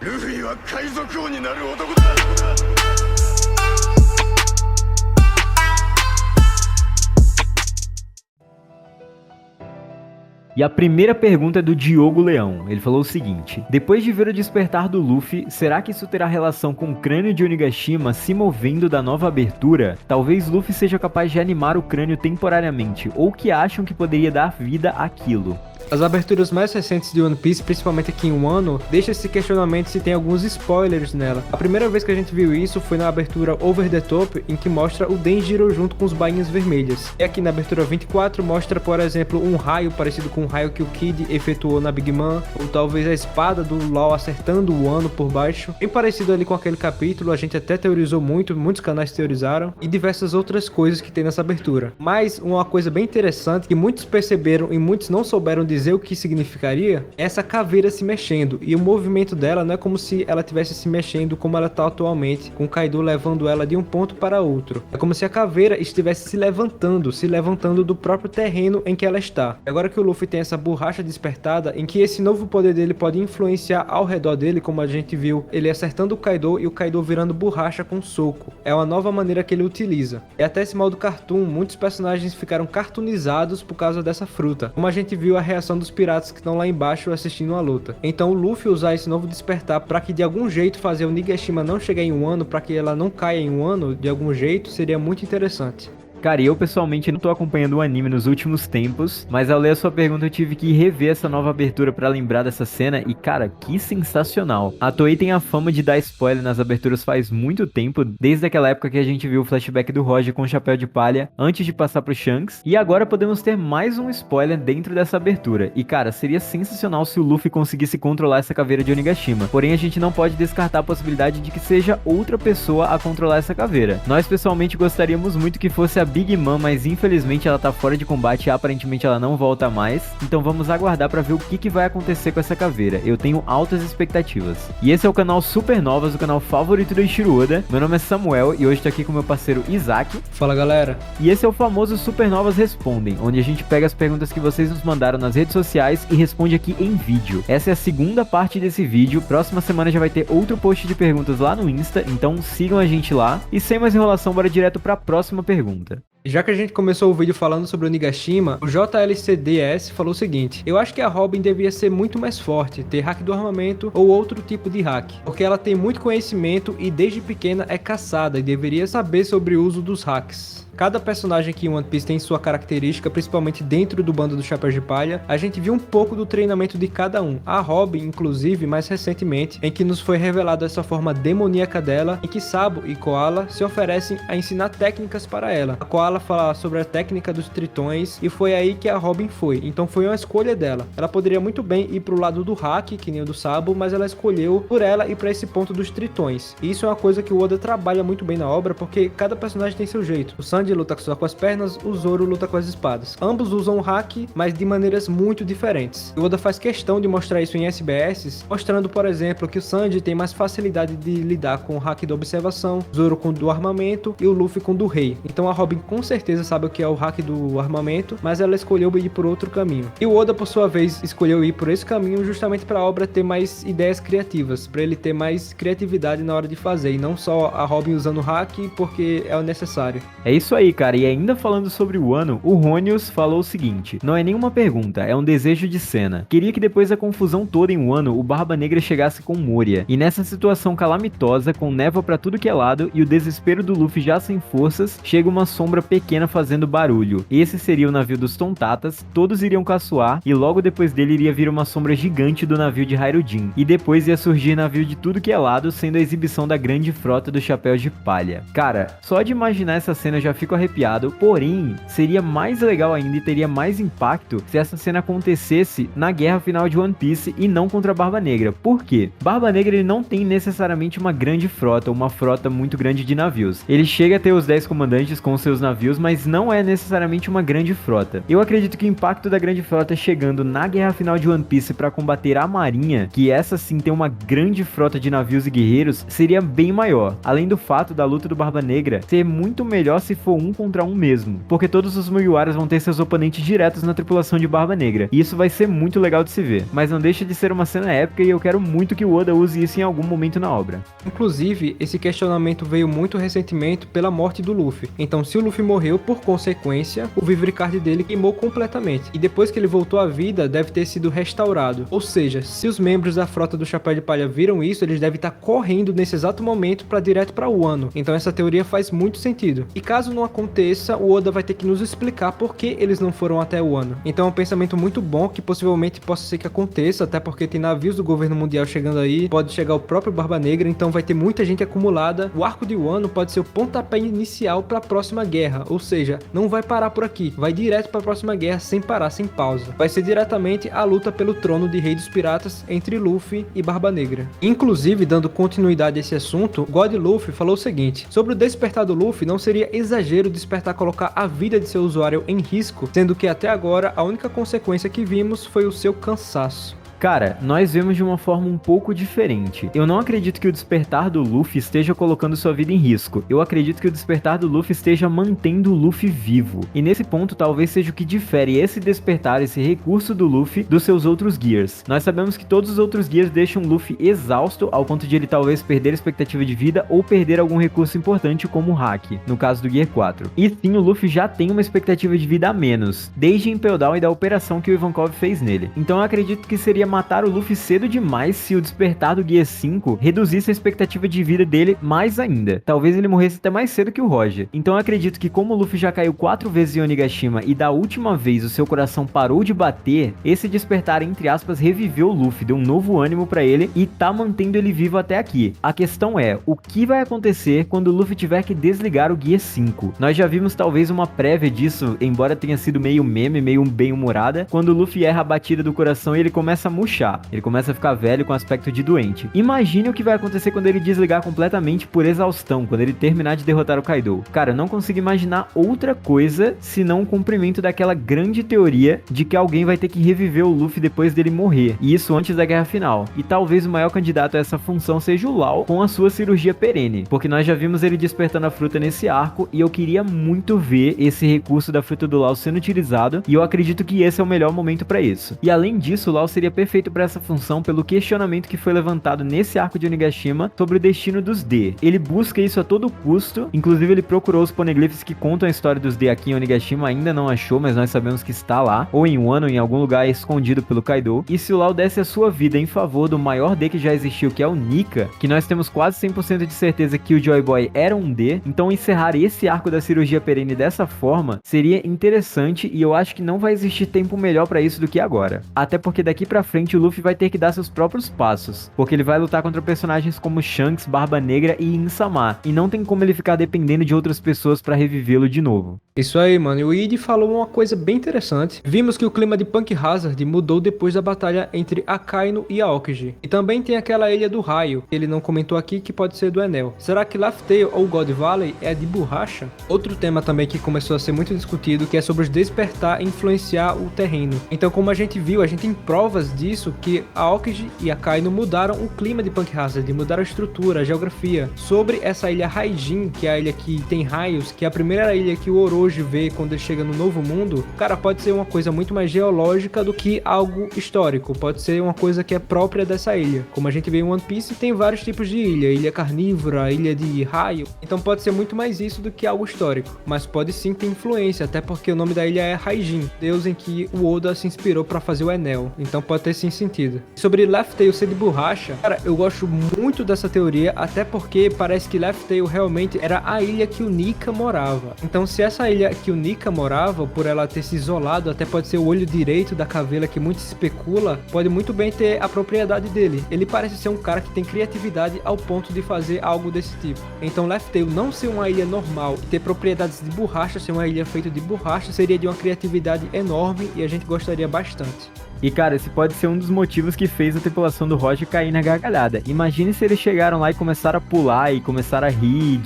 ルフィは海賊王になる男だ。E a primeira pergunta é do Diogo Leão. Ele falou o seguinte: depois de ver o despertar do Luffy, será que isso terá relação com o crânio de Onigashima se movendo da nova abertura? Talvez Luffy seja capaz de animar o crânio temporariamente, ou que acham que poderia dar vida àquilo. As aberturas mais recentes de One Piece, principalmente aqui em Wano, deixa esse questionamento se tem alguns spoilers nela. A primeira vez que a gente viu isso foi na abertura Over the Top, em que mostra o Denjiro junto com os bainhas vermelhas. E aqui na abertura 24 mostra, por exemplo, um raio parecido com o raio que o Kid efetuou na Big Mom, ou talvez a espada do Law acertando o Wano por baixo. Bem parecido ali com aquele capítulo, a gente até teorizou muito, muitos canais teorizaram, e diversas outras coisas que tem nessa abertura. Mas uma coisa bem interessante que muitos perceberam e muitos não souberam dizer o que significaria, é essa caveira se mexendo, e o movimento dela não é como se ela estivesse se mexendo como ela está atualmente, com o Kaido levando ela de um ponto para outro. É como se a caveira estivesse se levantando do próprio terreno em que ela está. Agora que o Luffy tem essa borracha despertada, em que esse novo poder dele pode influenciar ao redor dele, como a gente viu, ele acertando o Kaido e o Kaido virando borracha com soco. É uma nova maneira que ele utiliza. E até esse modo cartoon, muitos personagens ficaram cartoonizados por causa dessa fruta, como a gente viu a reação dos piratas que estão lá embaixo assistindo a luta. Então o Luffy usar esse novo despertar para que de algum jeito fazer o Onigashima não chegar em Wano, para que ela não caia em Wano de algum jeito, seria muito interessante. Cara, eu pessoalmente não tô acompanhando o anime nos últimos tempos, mas ao ler a sua pergunta eu tive que rever essa nova abertura pra lembrar dessa cena e, cara, que sensacional. A Toei tem a fama de dar spoiler nas aberturas faz muito tempo, desde aquela época que a gente viu o flashback do Roger com o chapéu de palha antes de passar pro Shanks, e agora podemos ter mais um spoiler dentro dessa abertura. E, cara, seria sensacional se o Luffy conseguisse controlar essa caveira de Onigashima, porém a gente não pode descartar a possibilidade de que seja outra pessoa a controlar essa caveira. Nós pessoalmente gostaríamos muito que fosse a Big Mom, mas infelizmente ela tá fora de combate e aparentemente ela não volta mais, então vamos aguardar pra ver o que vai acontecer com essa caveira. Eu tenho altas expectativas. E esse é o canal Supernovas, o canal favorito do Eiichiro Oda. Meu nome é Samuel e hoje tô aqui com meu parceiro Isaac. Fala, galera. E esse é o famoso Supernovas Respondem, onde a gente pega as perguntas que vocês nos mandaram nas redes sociais e responde aqui em vídeo. Essa é a segunda parte desse vídeo. Próxima semana já vai ter outro post de perguntas lá no Insta, então sigam a gente lá. E sem mais enrolação, bora direto pra próxima pergunta. Já que a gente começou o vídeo falando sobre o Onigashima, o JLCDS falou o seguinte: eu acho que a Robin devia ser muito mais forte, ter hack do armamento ou outro tipo de hack, porque ela tem muito conhecimento e desde pequena é caçada e deveria saber sobre o uso dos hacks. Cada personagem aqui em One Piece tem sua característica, principalmente dentro do bando do Chapéu de Palha. A gente viu um pouco do treinamento de cada um. A Robin, inclusive, mais recentemente, em que nos foi revelado essa forma demoníaca dela, em que Sabo e Koala se oferecem a ensinar técnicas para ela. A Koala fala sobre a técnica dos tritões e foi aí que a Robin foi. Então foi uma escolha dela. Ela poderia muito bem ir pro lado do hack, que nem o do Sabo, mas ela escolheu por ela ir para esse ponto dos tritões. E isso é uma coisa que o Oda trabalha muito bem na obra, porque cada personagem tem seu jeito. O Sanji luta só com as pernas, o Zoro luta com as espadas. Ambos usam o hack, mas de maneiras muito diferentes. O Oda faz questão de mostrar isso em SBS, mostrando, por exemplo, que o Sanji tem mais facilidade de lidar com o hack da observação, Zoro com o do armamento e o Luffy com o do rei. Então a Robin com certeza sabe o que é o hack do armamento, mas ela escolheu ir por outro caminho. E o Oda, por sua vez, escolheu ir por esse caminho justamente para a obra ter mais ideias criativas, para ele ter mais criatividade na hora de fazer, e não só a Robin usando o hack porque é o necessário. É isso aí, cara, e ainda falando sobre o Wano, o Ronius falou o seguinte: não é nenhuma pergunta, é um desejo de cena. Queria que depois da confusão toda em Wano, o Barba Negra chegasse com Moria, e nessa situação calamitosa, com névoa pra tudo que é lado, e o desespero do Luffy já sem forças, chega uma sombra pequena fazendo barulho. Esse seria o navio dos Tontatas, todos iriam caçoar, e logo depois dele iria vir uma sombra gigante do navio de Hairudin, e depois ia surgir navio de tudo que é lado, sendo a exibição da grande frota dos Chapéus de Palha. Cara, só de imaginar essa cena eu já fico arrepiado, porém, seria mais legal ainda e teria mais impacto se essa cena acontecesse na guerra final de One Piece e não contra a Barba Negra. Por quê? Barba Negra ele não tem necessariamente uma grande frota, uma frota muito grande de navios. Ele chega a ter os 10 comandantes com seus navios, mas não é necessariamente uma grande frota. Eu acredito que o impacto da grande frota chegando na guerra final de One Piece para combater a marinha, que essa sim tem uma grande frota de navios e guerreiros, seria bem maior. Além do fato da luta do Barba Negra ser muito melhor se for for 1 contra 1 mesmo, porque todos os Mugiwaras vão ter seus oponentes diretos na tripulação de Barba Negra, e isso vai ser muito legal de se ver, mas não deixa de ser uma cena épica e eu quero muito que o Oda use isso em algum momento na obra. Inclusive, esse questionamento veio muito recentemente pela morte do Luffy. Então, se o Luffy morreu, por consequência, o Vivre Card dele queimou completamente. E depois que ele voltou à vida, deve ter sido restaurado. Ou seja, se os membros da frota do Chapéu de Palha viram isso, eles devem estar correndo nesse exato momento para direto para Wano. Então essa teoria faz muito sentido. E caso não aconteça, o Oda vai ter que nos explicar por que eles não foram até Wano. Então é um pensamento muito bom que possivelmente possa ser que aconteça, até porque tem navios do governo mundial chegando aí, pode chegar o próprio Barba Negra, então vai ter muita gente acumulada. O arco de Wano pode ser o pontapé inicial para a próxima guerra, ou seja, não vai parar por aqui, vai direto para a próxima guerra sem parar, sem pausa. Vai ser diretamente a luta pelo trono de Rei dos Piratas entre Luffy e Barba Negra. Inclusive, dando continuidade a esse assunto, God Luffy falou o seguinte: sobre o despertar do Luffy, não seria exagero despertar colocar a vida de seu usuário em risco, sendo que até agora a única consequência que vimos foi o seu cansaço. Cara, nós vemos de uma forma um pouco diferente. Eu não acredito que o despertar do Luffy esteja colocando sua vida em risco. Eu acredito que o despertar do Luffy esteja mantendo o Luffy vivo. E nesse ponto talvez seja o que difere esse despertar, esse recurso do Luffy, dos seus outros Gears. Nós sabemos que todos os outros Gears deixam o Luffy exausto, ao ponto de ele talvez perder a expectativa de vida ou perder algum recurso importante como o Hack, no caso do Gear 4. E sim, o Luffy já tem uma expectativa de vida a menos, desde Impel Down e da operação que o Ivankov fez nele. Então eu acredito que seria matar o Luffy cedo demais se o despertar do Gear 5 reduzisse a expectativa de vida dele mais ainda. Talvez ele morresse até mais cedo que o Roger. Então eu acredito que como o Luffy já caiu 4 vezes em Onigashima e da última vez o seu coração parou de bater, esse despertar, entre aspas, reviveu o Luffy, deu um novo ânimo pra ele e tá mantendo ele vivo até aqui. A questão é, o que vai acontecer quando o Luffy tiver que desligar o Gear 5? Nós já vimos talvez uma prévia disso, embora tenha sido meio meme, meio bem-humorada, quando o Luffy erra a batida do coração e ele começa a murchar. Ele começa a ficar velho com aspecto de doente. Imagine o que vai acontecer quando ele desligar completamente por exaustão, quando ele terminar de derrotar o Kaido. Cara, eu não consigo imaginar outra coisa senão o cumprimento daquela grande teoria de que alguém vai ter que reviver o Luffy depois dele morrer. E isso antes da guerra final. E talvez o maior candidato a essa função seja o Law com a sua cirurgia perene. Porque nós já vimos ele despertando a fruta nesse arco e eu queria muito ver esse recurso da fruta do Law sendo utilizado. E eu acredito que esse é o melhor momento para isso. E além disso, o Law seria perfeito para essa função pelo questionamento que foi levantado nesse arco de Onigashima sobre o destino dos D. Ele busca isso a todo custo, inclusive ele procurou os poneglyphs que contam a história dos D aqui em Onigashima, ainda não achou, mas nós sabemos que está lá, ou em Wano, em algum lugar escondido pelo Kaido. E se o Law desse a sua vida em favor do maior D que já existiu, que é o Nika, que nós temos quase 100% de certeza que o Joy Boy era um D, então encerrar esse arco da cirurgia perene dessa forma seria interessante e eu acho que não vai existir tempo melhor para isso do que agora. Até porque daqui pra frente o Luffy vai ter que dar seus próprios passos, porque ele vai lutar contra personagens como Shanks, Barba Negra e Insama, e não tem como ele ficar dependendo de outras pessoas pra revivê-lo de novo. Isso aí, mano. E o Id falou uma coisa bem interessante. Vimos que o clima de Punk Hazard mudou depois da batalha entre Akainu e Aokiji. E também tem aquela ilha do raio, que ele não comentou aqui, que pode ser do Enel. Será que Laugh Tale ou God Valley é de borracha? Outro tema também que começou a ser muito discutido, que é sobre os despertar e influenciar o terreno. Então, como a gente viu, a gente tem provas disso, que Aokiji e Akainu mudaram o clima de Punk Hazard, mudaram a estrutura, a geografia. Sobre essa ilha Raijin, que é a ilha que tem raios, que é a primeira ilha que o Orochi vê quando ele chega no Novo Mundo, cara, pode ser uma coisa muito mais geológica do que algo histórico. Pode ser uma coisa que é própria dessa ilha. Como a gente vê em One Piece, tem vários tipos de ilha. Ilha carnívora, ilha de raio. Então pode ser muito mais isso do que algo histórico. Mas pode sim ter influência, até porque o nome da ilha é Raijin, deus em que o Oda se inspirou para fazer o Enel. Então pode ter sim sentido. Sobre Laugh Tale ser de borracha, cara, eu gosto muito dessa teoria, até porque parece que Laugh Tale realmente era a ilha que o Nika morava. Então se essa ilha que o Nika morava, por ela ter se isolado, até pode ser o olho direito da caveira que muito se especula, pode muito bem ter a propriedade dele. Ele parece ser um cara que tem criatividade ao ponto de fazer algo desse tipo. Então Laugh Tale não ser uma ilha normal e ter propriedades de borracha, ser uma ilha feita de borracha, seria de uma criatividade enorme e a gente gostaria bastante. E cara, esse pode ser um dos motivos que fez a tripulação do Roger cair na gargalhada. Imagine se eles chegaram lá e começaram a pular e começaram a rir,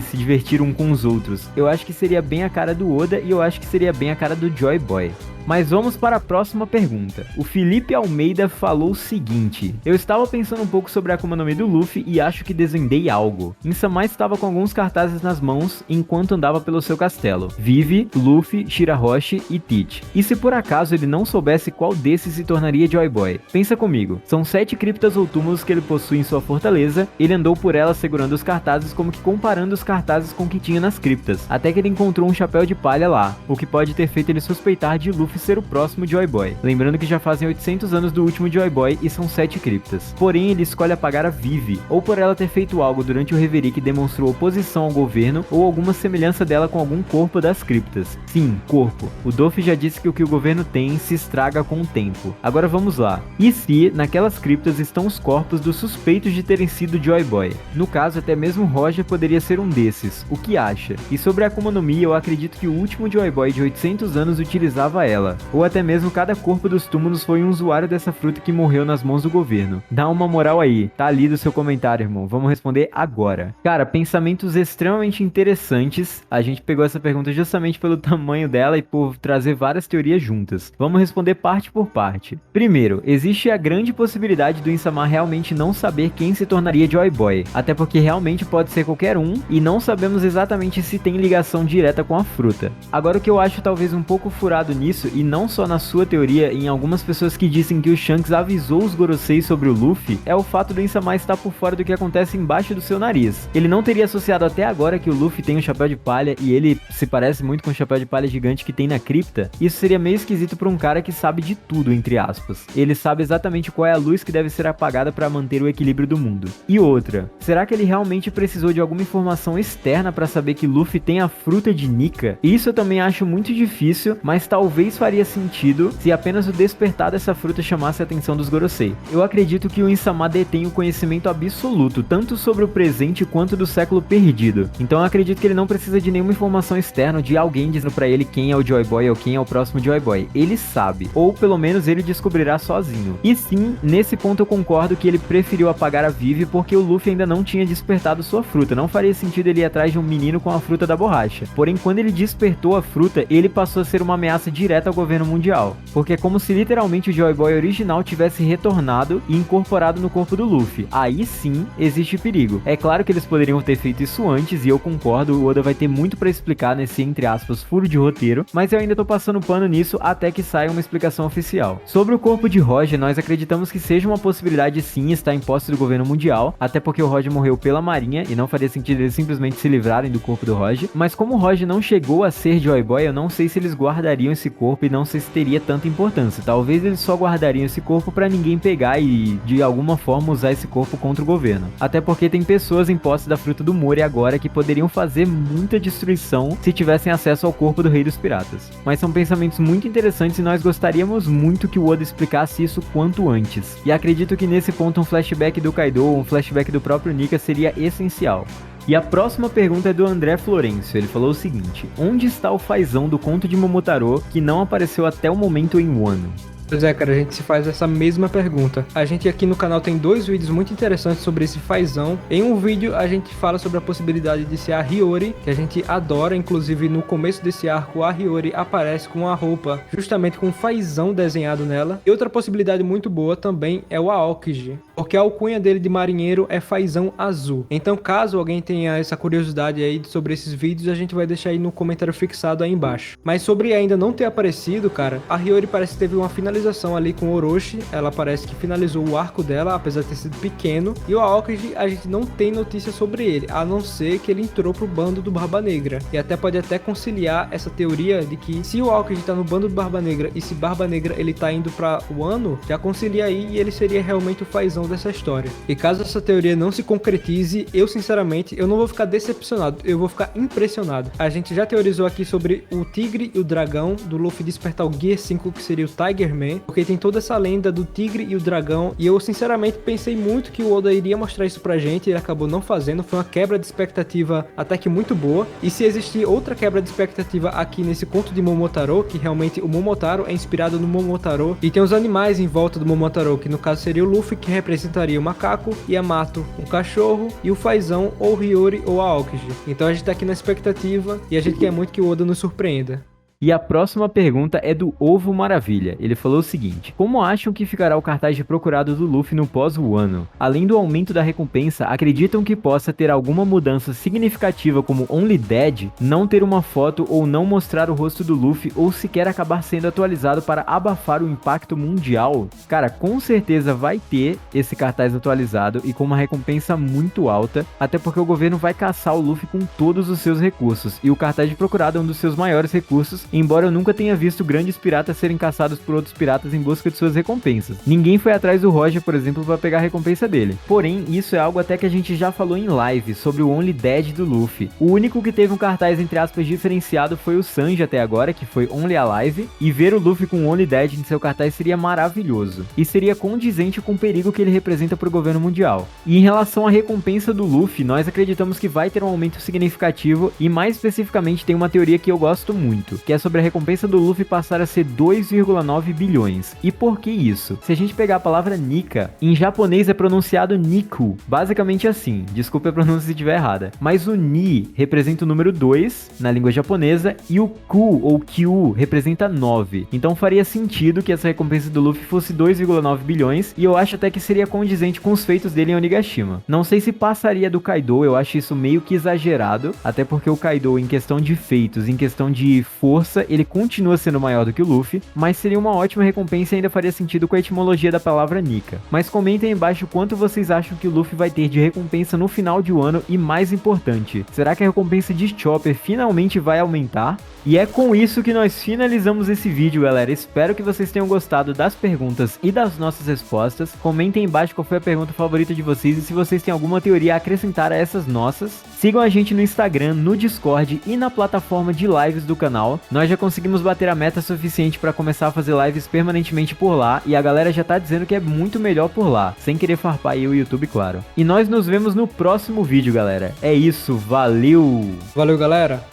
se divertir um com os outros. Eu acho que seria bem a cara do Oda e eu acho que seria bem a cara do Joy Boy. Mas vamos para a próxima pergunta. O Felipe Almeida falou o seguinte: eu estava pensando um pouco sobre a Akuma no Mi do Luffy e acho que desvendei algo. Insama estava com alguns cartazes nas mãos enquanto andava pelo seu castelo. Vivi, Luffy, Shirahoshi e Teach. E se por acaso ele não soubesse qual desses se tornaria Joy Boy? Pensa comigo, são 7 criptas ou túmulos que ele possui em sua fortaleza, ele andou por elas segurando os cartazes como que comparando os cartazes com o que tinha nas criptas, até que ele encontrou um chapéu de palha lá, o que pode ter feito ele suspeitar de Luffy ser o próximo Joy Boy. Lembrando que já fazem 800 anos do último Joy Boy e são 7 criptas. Porém, ele escolhe apagar a Vivi, ou por ela ter feito algo durante o reverie que demonstrou oposição ao governo, ou alguma semelhança dela com algum corpo das criptas. Sim, corpo. O Doff já disse que o governo tem se estraga com o tempo. Agora vamos lá. E se, naquelas criptas estão os corpos dos suspeitos de terem sido Joy Boy? No caso, até mesmo Roger poderia ser um desses. O que acha? E sobre a Akuma no Mi, eu acredito que o último Joy Boy de 800 anos utilizava ela. Ou até mesmo cada corpo dos túmulos foi um usuário dessa fruta que morreu nas mãos do governo. Dá uma moral aí. Tá lido o seu comentário, irmão. Vamos responder agora. Cara, pensamentos extremamente interessantes. A gente pegou essa pergunta justamente pelo tamanho dela e por trazer várias teorias juntas. Vamos responder parte por parte. Primeiro, existe a grande possibilidade do Insama realmente não saber quem se tornaria Joy Boy, até porque realmente pode ser qualquer um e não sabemos exatamente se tem ligação direta com a fruta. Agora, o que eu acho talvez um pouco furado nisso, e não só na sua teoria, em algumas pessoas que dizem que o Shanks avisou os Gorosei sobre o Luffy, é o fato do Insama estar por fora do que acontece embaixo do seu nariz. Ele não teria associado até agora que o Luffy tem um chapéu de palha e ele se parece muito com o chapéu de palha gigante que tem na cripta. Isso seria meio esquisito para um cara que sabe de tudo, entre aspas. Ele sabe exatamente qual é a luz que deve ser apagada para manter o equilíbrio do mundo. E outra, será que ele realmente precisou de alguma informação externa para saber que Luffy tem a fruta de Nika? Isso eu também acho muito difícil, mas talvez faria sentido se apenas o despertar dessa fruta chamasse a atenção dos Gorosei. Eu acredito que o Insama detém o conhecimento absoluto, tanto sobre o presente quanto do século perdido. Então eu acredito que ele não precisa de nenhuma informação externa de alguém dizendo pra ele quem é o Joy Boy ou quem é o próximo Joy Boy. Ele sabe, ou pelo menos ele descobrirá sozinho. E sim, nesse ponto eu concordo que ele preferiu apagar a Vivi porque o Luffy ainda não tinha despertado sua fruta. Não faria sentido ele ir atrás de um menino com a fruta da borracha. Porém, quando ele despertou a fruta, ele passou a ser uma ameaça direta ao governo mundial. Porque é como se literalmente o Joy Boy original tivesse retornado e incorporado no corpo do Luffy. Aí sim, existe perigo. É claro que eles poderiam ter feito isso antes, e eu concordo, o Oda vai ter muito pra explicar nesse, entre aspas, furo de roteiro, mas eu ainda tô passando pano nisso até que saia uma explicação oficial. Sobre o corpo de Roger, nós acreditamos que seja uma possibilidade sim estar em posse do governo mundial, até porque o Roger morreu pela marinha e não faria sentido eles simplesmente se livrarem do corpo do Roger, mas como o Roger não chegou a ser Joy Boy, eu não sei se eles guardariam esse corpo e não sei se teria tanta importância. Talvez eles só guardariam esse corpo pra ninguém pegar e de alguma forma usar esse corpo contra o governo. Até porque tem pessoas em posse da fruta do Mori agora que poderiam fazer muita destruição se tivessem acesso ao corpo do Rei dos Piratas. Mas são pensamentos muito interessantes e nós gostaríamos muito que o Oda explicasse isso quanto antes. E acredito que nesse ponto um flashback do Kaido ou um flashback do próprio Nika seria essencial. E a próxima pergunta é do André Florencio. Ele falou o seguinte: onde está o fazão do conto de Momotaro que não apareceu até o momento em Wano? Pois é, cara, a gente se faz essa mesma pergunta. A gente aqui no canal tem 2 vídeos muito interessantes sobre esse fazão. Em um vídeo a gente fala sobre a possibilidade de ser a Hiyori, que a gente adora, inclusive no começo desse arco a Hiyori aparece com a roupa justamente com um fazão desenhado nela. E outra possibilidade muito boa também é o Aokiji, porque a alcunha dele de marinheiro é fazão azul. Então caso alguém tenha essa curiosidade aí sobre esses vídeos, a gente vai deixar aí no comentário fixado aí embaixo. Mas sobre ainda não ter aparecido, cara, a Hiyori parece que teve uma finalização ali com o Orochi, ela parece que finalizou o arco dela, apesar de ter sido pequeno, e o Aokiji a gente não tem notícia sobre ele, a não ser que ele entrou pro bando do Barba Negra, e até pode até conciliar essa teoria de que se o Aokiji tá no bando do Barba Negra e se Barba Negra ele tá indo pra Wano, já concilia aí e ele seria realmente o fazão dessa história. E caso essa teoria não se concretize, eu sinceramente, eu não vou ficar decepcionado, eu vou ficar impressionado. A gente já teorizou aqui sobre o tigre e o dragão do Luffy despertar o Gear 5, que seria o Tiger Man, porque tem toda essa lenda do tigre e o dragão, e eu sinceramente pensei muito que o Oda iria mostrar isso pra gente, ele acabou não fazendo, foi uma quebra de expectativa até que muito boa. E se existir outra quebra de expectativa aqui nesse conto de Momotaro, que realmente o Momotaro é inspirado no Momotaro, e tem os animais em volta do Momotaro, que no caso seria o Luffy, que representaria o macaco, Yamato, o cachorro, e o fazão, ou Hiyori ou Aokiji. Então a gente tá aqui na expectativa, e a gente quer muito que o Oda nos surpreenda. E a próxima pergunta é do Ovo Maravilha. Ele falou o seguinte: como acham que ficará o cartaz de procurado do Luffy no pós-Wano? Além do aumento da recompensa, acreditam que possa ter alguma mudança significativa como Only Dead, não ter uma foto ou não mostrar o rosto do Luffy ou sequer acabar sendo atualizado para abafar o impacto mundial? Cara, com certeza vai ter esse cartaz atualizado e com uma recompensa muito alta, até porque o governo vai caçar o Luffy com todos os seus recursos, e o cartaz de procurado é um dos seus maiores recursos, embora eu nunca tenha visto grandes piratas serem caçados por outros piratas em busca de suas recompensas. Ninguém foi atrás do Roger, por exemplo, para pegar a recompensa dele. Porém, isso é algo até que a gente já falou em live sobre o Only Dead do Luffy. O único que teve um cartaz entre aspas diferenciado foi o Sanji até agora, que foi Only Alive, e ver o Luffy com o Only Dead em seu cartaz seria maravilhoso, e seria condizente com o perigo que ele representa para o governo mundial. E em relação à recompensa do Luffy, nós acreditamos que vai ter um aumento significativo, e mais especificamente tem uma teoria que eu gosto muito, que é sobre a recompensa do Luffy passar a ser 2,9 bilhões. E por que isso? Se a gente pegar a palavra Nika, em japonês é pronunciado Niku, basicamente assim, desculpe a pronúncia se estiver errada, mas o Ni representa o número 2 na língua japonesa e o Ku ou Kyu representa 9. Então faria sentido que essa recompensa do Luffy fosse 2,9 bilhões, e eu acho até que seria condizente com os feitos dele em Onigashima. Não sei se passaria do Kaido, eu acho isso meio que exagerado, até porque o Kaido, em questão de feitos, em questão de força, ele continua sendo maior do que o Luffy, mas seria uma ótima recompensa e ainda faria sentido com a etimologia da palavra Nika. Mas comentem aí embaixo quanto vocês acham que o Luffy vai ter de recompensa no final de Wano, e mais importante, será que a recompensa de Chopper finalmente vai aumentar? E é com isso que nós finalizamos esse vídeo, galera. Espero que vocês tenham gostado das perguntas e das nossas respostas. Comentem aí embaixo qual foi a pergunta favorita de vocês e se vocês têm alguma teoria a acrescentar a essas nossas. Sigam a gente no Instagram, no Discord e na plataforma de lives do canal. Nós já conseguimos bater a meta suficiente para começar a fazer lives permanentemente por lá, e a galera já tá dizendo que é muito melhor por lá, sem querer farpar aí o YouTube, claro. E nós nos vemos no próximo vídeo, galera. É isso, valeu! Valeu, galera!